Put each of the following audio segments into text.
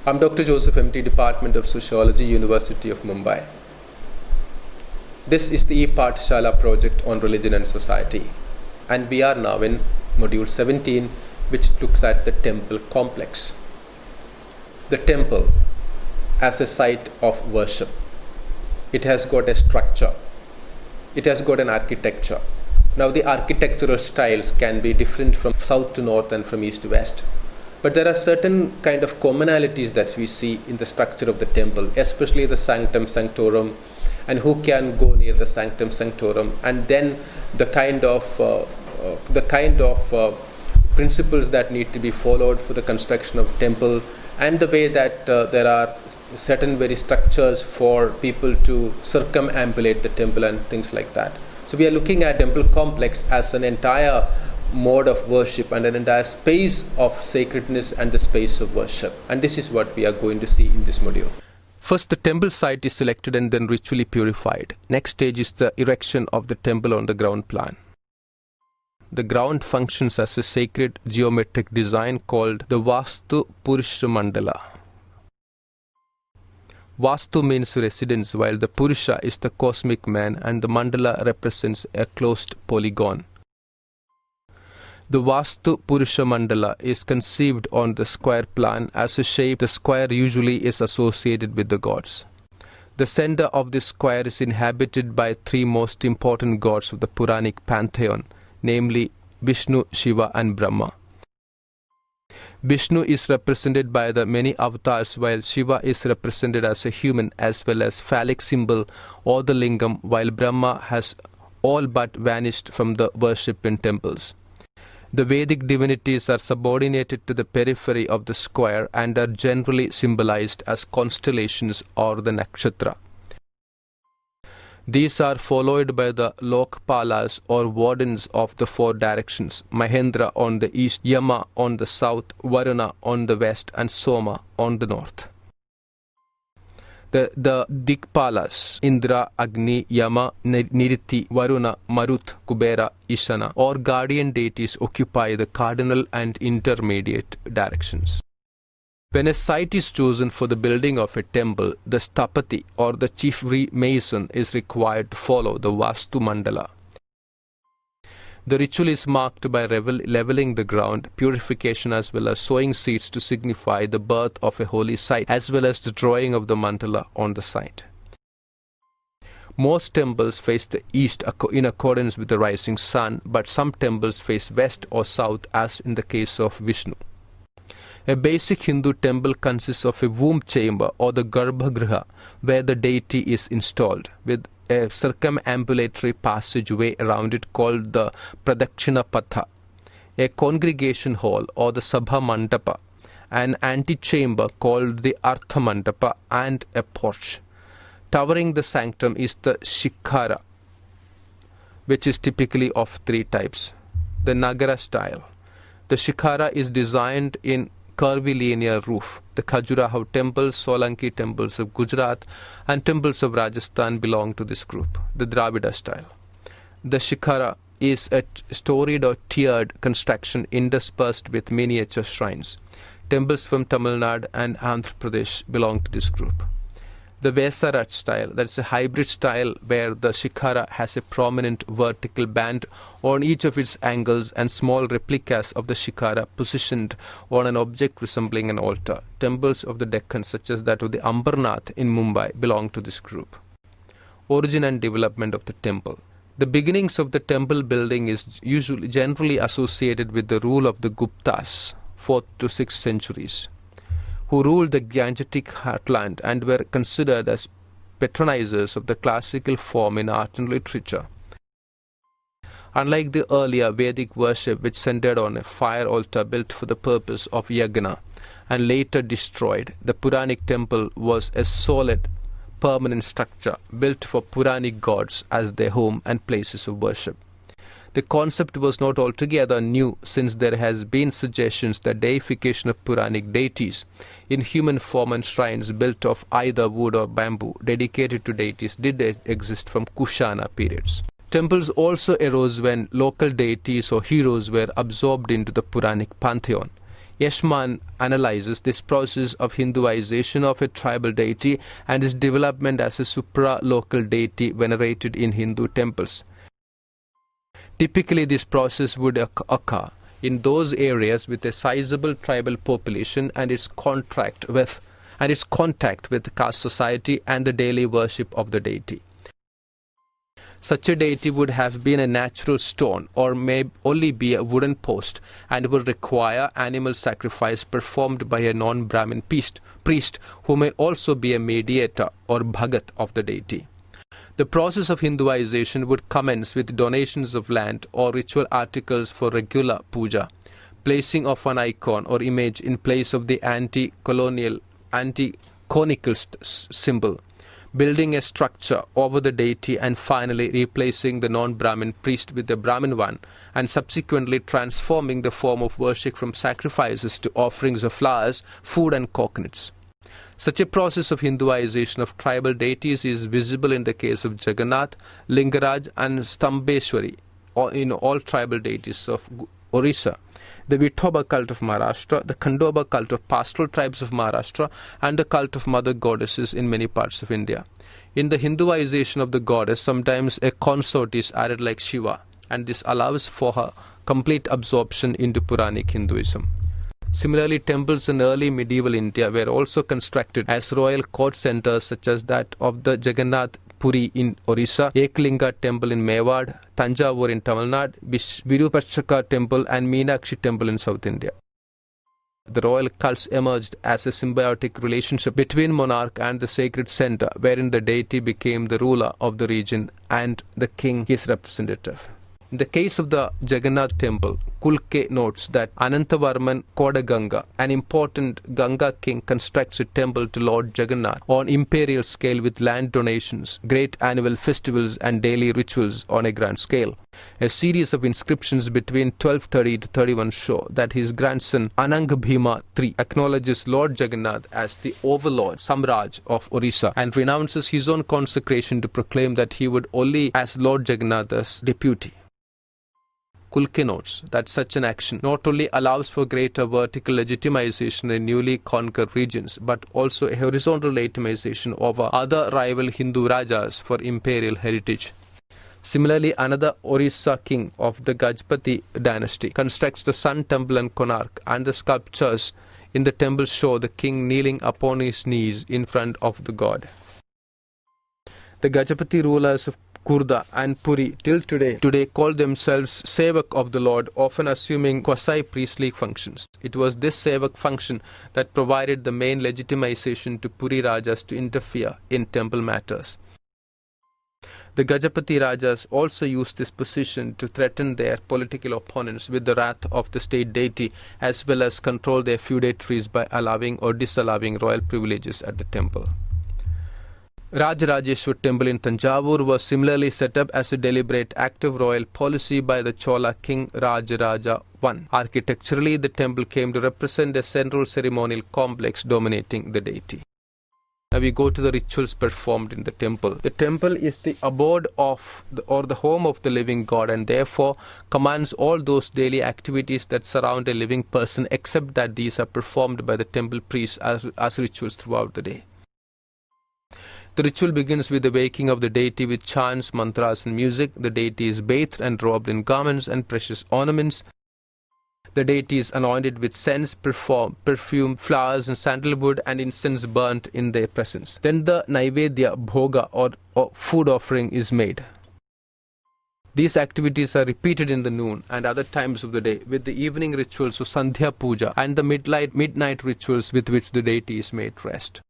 I'm Dr. Joseph M.T., Department of Sociology, University of Mumbai. This is the E-Pathshala project on religion and society, and we are now in module 17, which looks at the temple complex. The temple as a site of worship. It has got a structure. It has got an architecture. Now the architectural styles can be different from south to north and from east to west. But there are certain kind of commonalities that we see in the structure of the temple, especially the sanctum sanctorum, and who can go near the sanctum sanctorum, and then the kind of principles that need to be followed for the construction of temple, and the way that there are certain very structures for people to circumambulate the temple and things like that. So we are looking at temple complex as an entire mode of worship and an entire space of sacredness and the space of worship. And this is what we are going to see in this module. First, the temple site is selected and then ritually purified. Next stage is the erection of the temple on the ground plan. The ground functions as a sacred geometric design called the Vastu Purusha Mandala. Vastu means residence, while the Purusha is the cosmic man and the Mandala represents a closed polygon. The Vastu Purusha Mandala is conceived on the square plan as a shape. The square usually is associated with the gods. The center of this square is inhabited by three most important gods of the Puranic pantheon, namely Vishnu, Shiva and Brahma. Vishnu is represented by the many avatars, while Shiva is represented as a human as well as phallic symbol or the lingam, while Brahma has all but vanished from the worship in temples. The Vedic divinities are subordinated to the periphery of the square and are generally symbolized as constellations or the nakshatra. These are followed by the Lokpalas or wardens of the four directions: Mahendra on the east, Yama on the south, Varuna on the west and Soma on the north. The Dikpalas, Indra, Agni, Yama, Niriti, Varuna, Marut, Kubera, Ishana, or guardian deities occupy the cardinal and intermediate directions. When a site is chosen for the building of a temple, the Stapati or the chief mason is required to follow the Vastu Mandala. The ritual is marked by leveling the ground, purification as well as sowing seeds to signify the birth of a holy site, as well as the drawing of the mandala on the site. Most temples face the east in accordance with the rising sun, but some temples face west or south, as in the case of Vishnu. A basic Hindu temple consists of a womb chamber or the Garbhagriha, where the deity is installed, with a circumambulatory passageway around it called the Pradakshina Patha, a congregation hall or the Sabha Mandapa, an antechamber called the Artha Mandapa, and a porch. Towering the sanctum is the Shikhara, which is typically of three types. The Nagara style. The Shikhara is designed in curvilinear roof. The Khajuraho temples, Solanki temples of Gujarat and temples of Rajasthan belong to this group. The Dravida style. The Shikhara is a storied or tiered construction interspersed with miniature shrines. Temples from Tamil Nadu and Andhra Pradesh belong to this group. The Vesarat style, that is a hybrid style where the Shikhara has a prominent vertical band on each of its angles and small replicas of the Shikhara positioned on an object resembling an altar. Temples of the Deccan, such as that of the Ambarnath in Mumbai, belong to this group. Origin and development of the temple. The beginnings of the temple building is generally associated with the rule of the Guptas, 4th to 6th centuries, who ruled the Gangetic heartland and were considered as patronizers of the classical form in art and literature. Unlike the earlier Vedic worship, which centered on a fire altar built for the purpose of yagna and later destroyed, the Puranic temple was a solid, permanent structure built for Puranic gods as their home and places of worship. The concept was not altogether new, since there has been suggestions that deification of Puranic deities in human form and shrines built of either wood or bamboo dedicated to deities did exist from Kushana periods. Temples also arose when local deities or heroes were absorbed into the Puranic pantheon. Yashman analyzes this process of Hinduization of a tribal deity and its development as a supra-local deity venerated in Hindu temples. Typically, this process would occur in those areas with a sizable tribal population and its contact with caste society and the daily worship of the deity. Such a deity would have been a natural stone or may only be a wooden post and would require animal sacrifice performed by a non-Brahmin priest who may also be a mediator or bhagat of the deity. The process of Hinduization would commence with donations of land or ritual articles for regular puja, placing of an icon or image in place of the anti-conical symbol, building a structure over the deity and finally replacing the non-Brahmin priest with the Brahmin one and subsequently transforming the form of worship from sacrifices to offerings of flowers, food and coconuts. Such a process of Hinduization of tribal deities is visible in the case of Jagannath, Lingaraj and Stambeshwari, in all tribal deities of Orissa, the Vithoba cult of Maharashtra, the Khandoba cult of pastoral tribes of Maharashtra, and the cult of mother goddesses in many parts of India. In the Hinduization of the goddess, sometimes a consort is added like Shiva, and this allows for her complete absorption into Puranic Hinduism. Similarly, temples in early medieval India were also constructed as royal court centers such as that of the Jagannath Puri in Orissa, Eklinga temple in Mewad, Tanjavur in Tamil Nadu, Virupachaka temple and Meenakshi temple in South India. The royal cults emerged as a symbiotic relationship between monarch and the sacred center, wherein the deity became the ruler of the region and the king his representative. In the case of the Jagannath temple, Kulke notes that Anantavarman Kodaganga, an important Ganga king, constructs a temple to Lord Jagannath on imperial scale with land donations, great annual festivals and daily rituals on a grand scale. A series of inscriptions between 1230 to 31 show that his grandson Ananga Bhima III acknowledges Lord Jagannath as the overlord Samraj of Orissa and renounces his own consecration to proclaim that he would only as Lord Jagannath's deputy. Kulke notes that such an action not only allows for greater vertical legitimization in newly conquered regions, but also a horizontal legitimization over other rival Hindu rajas for imperial heritage. Similarly, another Orissa king of the Gajpati dynasty constructs the Sun Temple and Konark, and the sculptures in the temple show the king kneeling upon his knees in front of the god. The Gajapati rulers of Kurda and Puri till today call themselves Sevak of the Lord, often assuming quasi-priestly functions. It was this Sevak function that provided the main legitimization to Puri Rajas to interfere in temple matters. The Gajapati Rajas also used this position to threaten their political opponents with the wrath of the state deity, as well as control their feudatories by allowing or disallowing royal privileges at the temple. Rajarajeshwar temple in Tanjavur was similarly set up as a deliberate act of royal policy by the Chola king Rajaraja I. Architecturally, the temple came to represent a central ceremonial complex dominating the deity. Now we go to the rituals performed in the temple. The temple is the abode of the home of the living God, and therefore commands all those daily activities that surround a living person, except that these are performed by the temple priests as rituals throughout the day. The ritual begins with the waking of the deity with chants, mantras and music. The deity is bathed and robed in garments and precious ornaments. The deity is anointed with scents, perfume, flowers and sandalwood, and incense burnt in their presence. Then the Naivedya, Bhoga or food offering is made. These activities are repeated in the noon and other times of the day, with the evening rituals of Sandhya Puja and the midnight rituals with which the deity is made rest.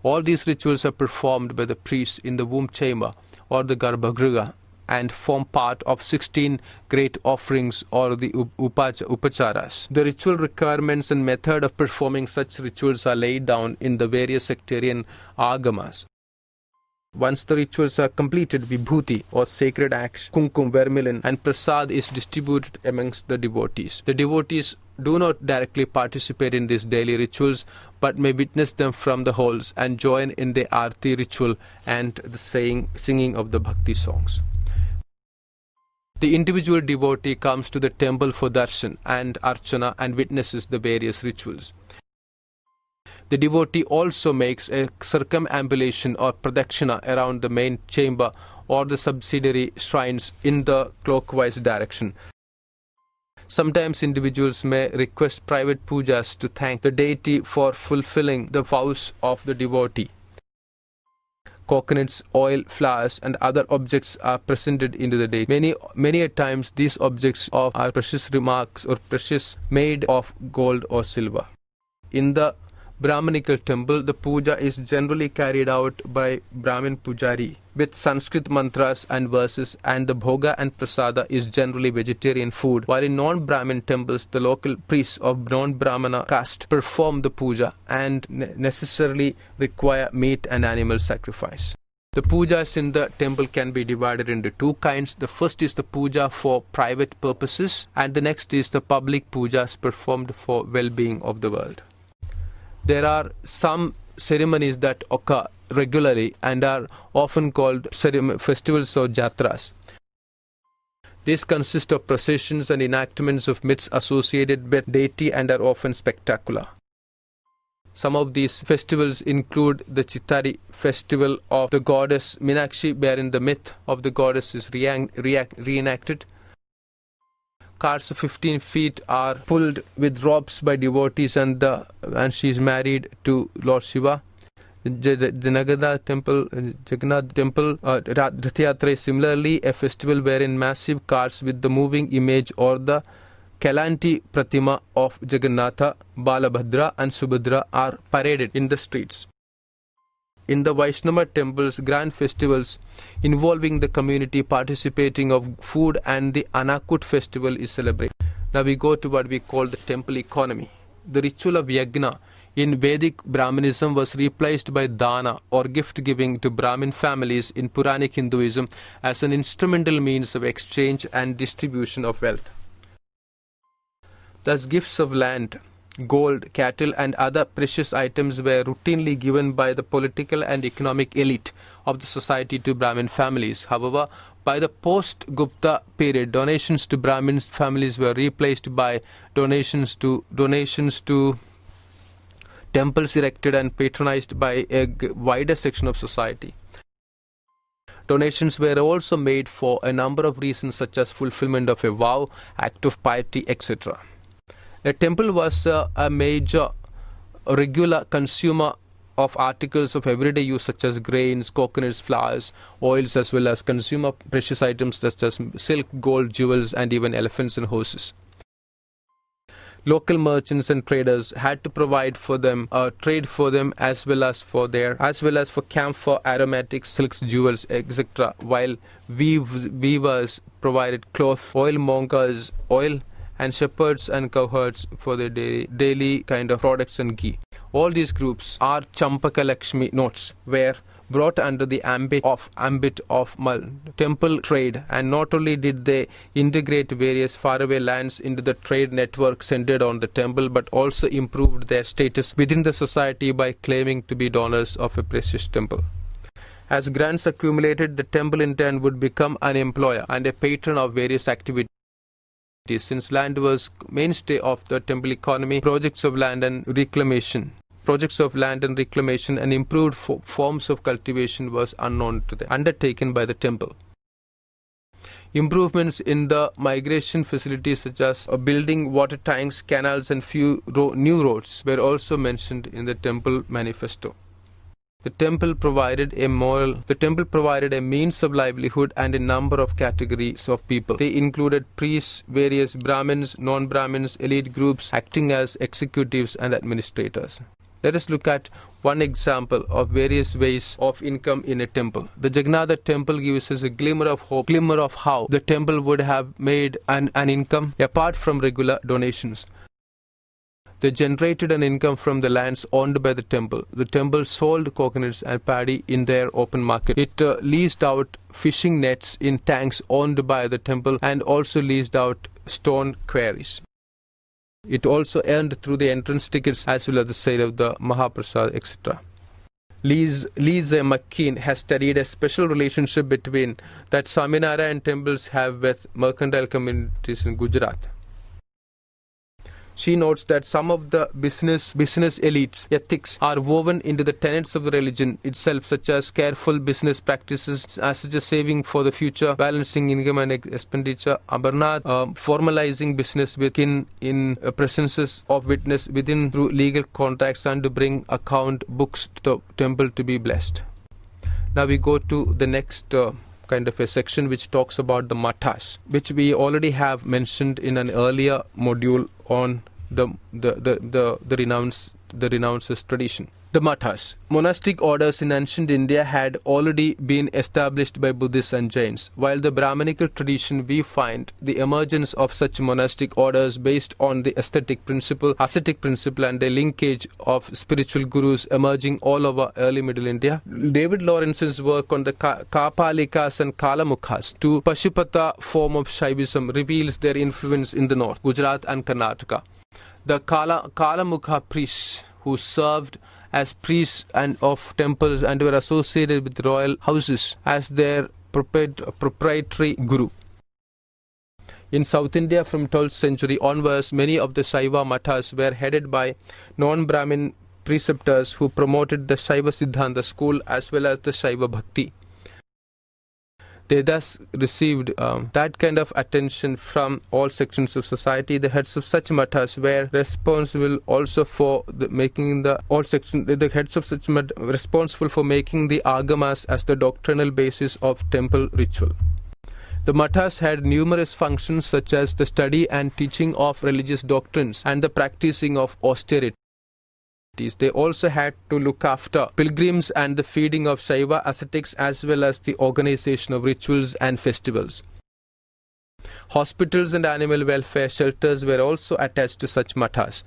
All these rituals are performed by the priests in the womb chamber or the Garbhagriha and form part of 16 great offerings or the upacharas. The ritual requirements and method of performing such rituals are laid down in the various sectarian agamas. Once the rituals are completed, vibhuti or sacred ash, kumkum, vermilion and prasad is distributed amongst the devotees. The devotees do not directly participate in these daily rituals, but may witness them from the halls and join in the arti ritual and the singing of the bhakti songs. The individual devotee comes to the temple for darshan and archana and witnesses the various rituals. The devotee also makes a circumambulation or pradakshina around the main chamber or the subsidiary shrines in the clockwise direction. Sometimes individuals may request private pujas to thank the deity for fulfilling the vows of the devotee. Coconuts, oil, flowers, and other objects are presented into the deity. Many a times these objects are precious remarks or precious made of gold or silver. In the Brahmanical temple, the puja is generally carried out by Brahmin pujari with Sanskrit mantras and verses, and the bhoga and prasada is generally vegetarian food, while in non-Brahmin temples, the local priests of non-Brahmana caste perform the puja and necessarily require meat and animal sacrifice. The pujas in the temple can be divided into two kinds. The first is the puja for private purposes, and the next is the public pujas performed for well-being of the world. There are some ceremonies that occur regularly and are often called festivals or jatras. These consist of processions and enactments of myths associated with deity and are often spectacular. Some of these festivals include the Chittari festival of the goddess Meenakshi, wherein the myth of the goddess is reenacted. Carts of 15 feet are pulled with ropes by devotees, and she is married to Lord Shiva. The Jagannath temple, Rath Yatra is similarly a festival wherein massive carts with the moving image or the Kalanti Pratima of Jagannatha, Balabhadra and Subhadra are paraded in the streets. In the Vaishnava temples, grand festivals involving the community participating of food and the Anakut festival is celebrated. Now we go to what we call the temple economy. The ritual of yajna in Vedic Brahmanism was replaced by dana or gift giving to Brahmin families in Puranic Hinduism as an instrumental means of exchange and distribution of wealth. Thus, gifts of land, gold, cattle, and other precious items were routinely given by the political and economic elite of the society to Brahmin families. However, by the post-Gupta period, donations to Brahmin families were replaced by donations to temples erected and patronized by a wider section of society. Donations were also made for a number of reasons, such as fulfillment of a vow, act of piety, etc. A temple was a major regular consumer of articles of everyday use such as grains, coconuts, flowers, oils, as well as consumer precious items such as silk, gold, jewels, and even elephants and horses. Local merchants and traders had to provide for them, trade for them as well as for camphor, aromatics, silks, jewels, etc. While weavers provided cloth, oil mongers, oil, and shepherds and cowherds for their daily kind of products and ghee. All these groups are Champaka Lakshmi notes were brought under the ambit of temple trade, and not only did they integrate various faraway lands into the trade network centered on the temple, but also improved their status within the society by claiming to be donors of a precious temple. As grants accumulated, the temple in turn would become an employer and a patron of various activities. Since land was mainstay of the temple economy, projects of land and reclamation and improved forms of cultivation was unknown to them, undertaken by the temple. Improvements in the migration facilities such as building water tanks, canals, and few new roads were also mentioned in the temple manifesto. The temple provided a means of livelihood and a number of categories of people. They included priests, various Brahmins, non-Brahmins, elite groups acting as executives and administrators. Let us look at one example of various ways of income in a temple. The Jagannath temple gives us a glimmer of hope, of how the temple would have made an income apart from regular donations. They generated an income from the lands owned by the temple. The temple sold coconuts and paddy in their open market. It leased out fishing nets in tanks owned by the temple and also leased out stone quarries. It also earned through the entrance tickets as well as the sale of the Mahaprasad, etc. Lisa McKean has studied a special relationship between that Swaminarayan temples have with mercantile communities in Gujarat. She notes that some of the business elites' ethics are woven into the tenets of the religion itself, such as careful business practices, such as saving for the future, balancing income and expenditure. Amarnath formalizing business within in presences of witness within through legal contracts and to bring account books to the temple to be blessed. Now we go to the next kind of a section which talks about the mathas, which we already have mentioned in an earlier module on the renounces tradition. The mathas, monastic orders in ancient India, had already been established by Buddhists and Jains. While the Brahmanical tradition, we find the emergence of such monastic orders based on the ascetic principle and the linkage of spiritual gurus emerging all over early Middle India. David Lawrence's work on the Kapalikas and Kalamukhas to Pashupata form of Shaivism reveals their influence in the north, Gujarat and Karnataka. The Kalamukha priests who served as priests and of temples and were associated with royal houses as their proprietary guru. In South India from 12th century onwards, many of the Saiva mathas were headed by non-Brahmin preceptors who promoted the Saiva Siddhanta school as well as the Saiva Bhakti. They thus received that kind of attention from all sections of society. The heads of such mathas were responsible also for making the agamas as the doctrinal basis of temple ritual. The mathas had numerous functions such as the study and teaching of religious doctrines and the practicing of austerity. They also had to look after pilgrims and the feeding of Shaiva ascetics as well as the organization of rituals and festivals. Hospitals and animal welfare shelters were also attached to such mathas.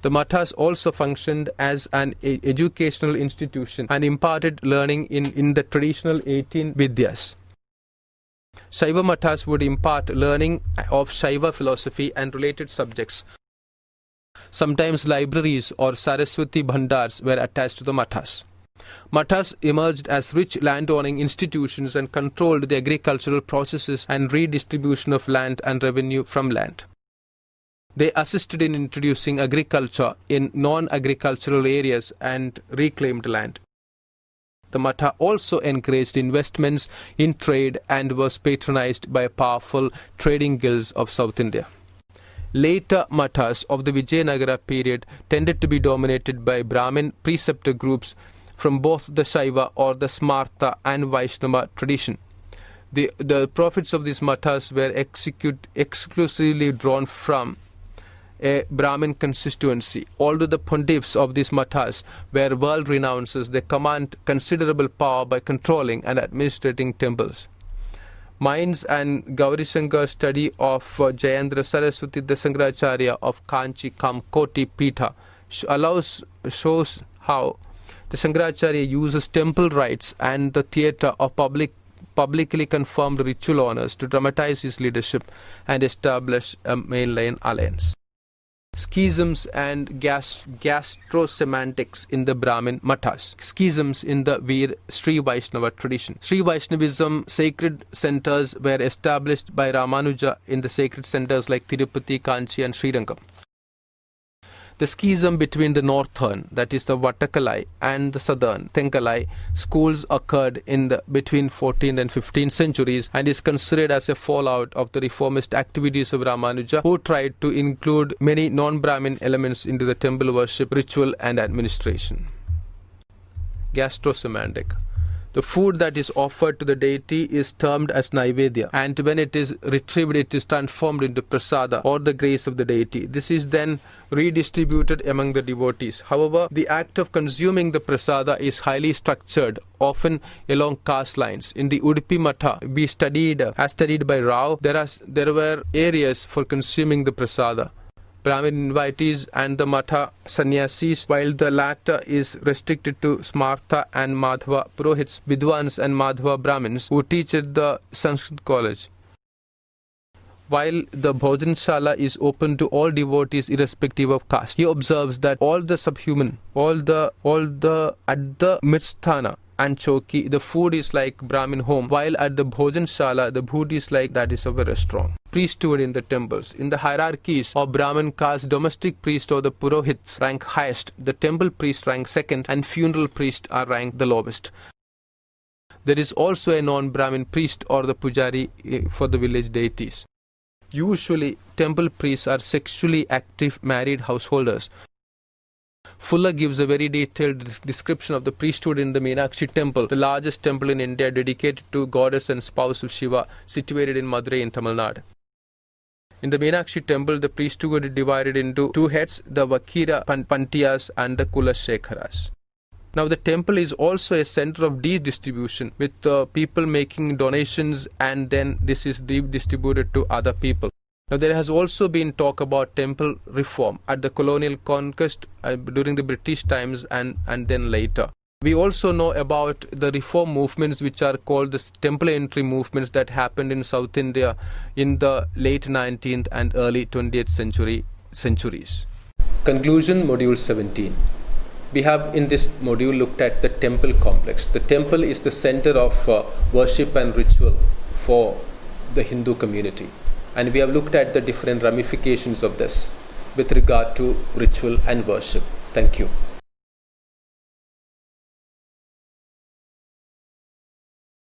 The mathas also functioned as an educational institution and imparted learning in the traditional 18 vidyas. Shaiva mathas would impart learning of Shaiva philosophy and related subjects. Sometimes libraries or Saraswati Bhandars were attached to the mathas. Mathas emerged as rich land-owning institutions and controlled the agricultural processes and redistribution of land and revenue from land. They assisted in introducing agriculture in non-agricultural areas and reclaimed land. The matha also encouraged investments in trade and was patronized by powerful trading guilds of South India. Later mathas of the Vijayanagara period tended to be dominated by Brahmin preceptor groups from both the Shaiva or the Smarta and Vaishnava tradition. The profits of these mathas were exclusively drawn from a Brahmin constituency. Although the Pandits of these mathas were world renouncers, they command considerable power by controlling and administrating temples. Mines and Gaurisankar's study of Jayendra Saraswati Dasangracharya of Kanchi Kamkoti Pitha shows how the Sankaracharya uses temple rites and the theatre of publicly confirmed ritual honors to dramatize his leadership and establish a mainline alliance. Schisms and gastrosemantics in the Brahmin mathas. Schisms in the Veer Sri Vaishnava tradition. Sri Vaishnavism sacred centers were established by Ramanuja in the sacred centers like Tirupati, Kanchi and Srirangam. The schism between the northern, that is the Vatakalai, and the southern, Tenkalai, schools occurred between 14th and 15th centuries and is considered as a fallout of the reformist activities of Ramanuja, who tried to include many non-Brahmin elements into the temple worship, ritual and administration. Gastrosemantic. The food that is offered to the deity is termed as Naivedya, and when it is retrieved, it is transformed into prasada or the grace of the deity. This is then redistributed among the devotees. However, the act of consuming the prasada is highly structured, often along caste lines. In the Udupi Matha, as studied by Rao, there were areas for consuming the prasada. Brahmin invitees and the Matha sannyasis, while the latter is restricted to Smartha and Madhava Purohits, Vidwans and Madhava Brahmins who teach at the Sanskrit college. while the Bhojanshala is open to all devotees irrespective of caste. He observes that all the subhuman, all the at the Mitsthana and Choki, the food is like Brahmin home, while at the Bhojanshala, the food is like that is of a restaurant. Priesthood in the temples. In the hierarchies of Brahmin caste, domestic priest or the Purohits rank highest, the temple priest rank second, and funeral priest are ranked the lowest. There is also a non-Brahmin priest or the pujari for the village deities. Usually, temple priests are sexually active married householders. Fuller gives a very detailed description of the priesthood in the Meenakshi temple, the largest temple in India dedicated to goddess and spouse of Shiva, situated in Madurai in Tamil Nadu. In the Meenakshi temple, the priesthood is divided into two heads, the Vakira Pantiyas and the Kulashekharas. Now, the temple is also a center of deed distribution, with people making donations, and then this is distributed to other people. Now, there has also been talk about temple reform at the colonial conquest during the British times and then later. We also know about the reform movements which are called the temple entry movements that happened in South India in the late 19th and early 20th centuries. Conclusion, Module 17. We have in this module looked at the temple complex. The temple is the center of worship and ritual for the Hindu community. And we have looked at the different ramifications of this with regard to ritual and worship. Thank you.